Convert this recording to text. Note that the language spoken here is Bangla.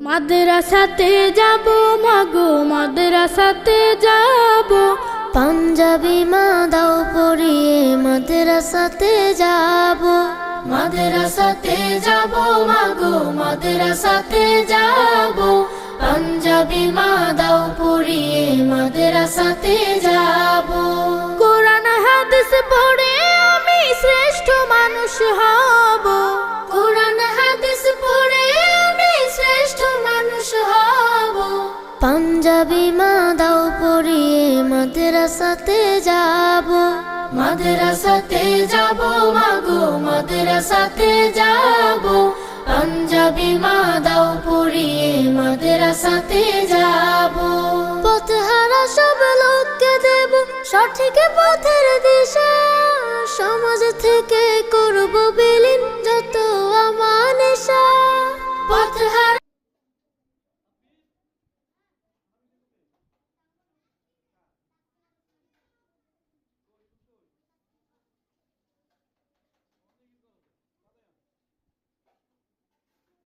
মাদ্রাসাতে যাব মাগো মাদ্রাসাতে যাব, পাঞ্জাবি মা দাও পরিয়ে মাদ্রাসাতে যাব। মাদ্রাসাতে যাব মাগো মাদ্রাসাতে যাব, পাঞ্জাবি মা দাও পরিয়ে মাদ্রাসাতে যাব। কোরআন হাদিস পড়ে আমি শ্রেষ্ঠ মানুষ হব, কোরআন হাদিস পড়ে আমি শ্রেষ্ঠ মানুষ হব। পাঞ্জাবি মা দাও পরিয়ে মাদ্রাসাতে যাব। মাদ্রাসাতে যাব মাগো মাদ্রাসাতে যাব, পাঞ্জাবি মা দাও পরিয়ে মাদ্রাসাতে যাব। পথহারা সব লোককে দেব সঠিক পথের দিশা, সমাজ থেকে করব বিলীন যত আমানেশা। পথহারা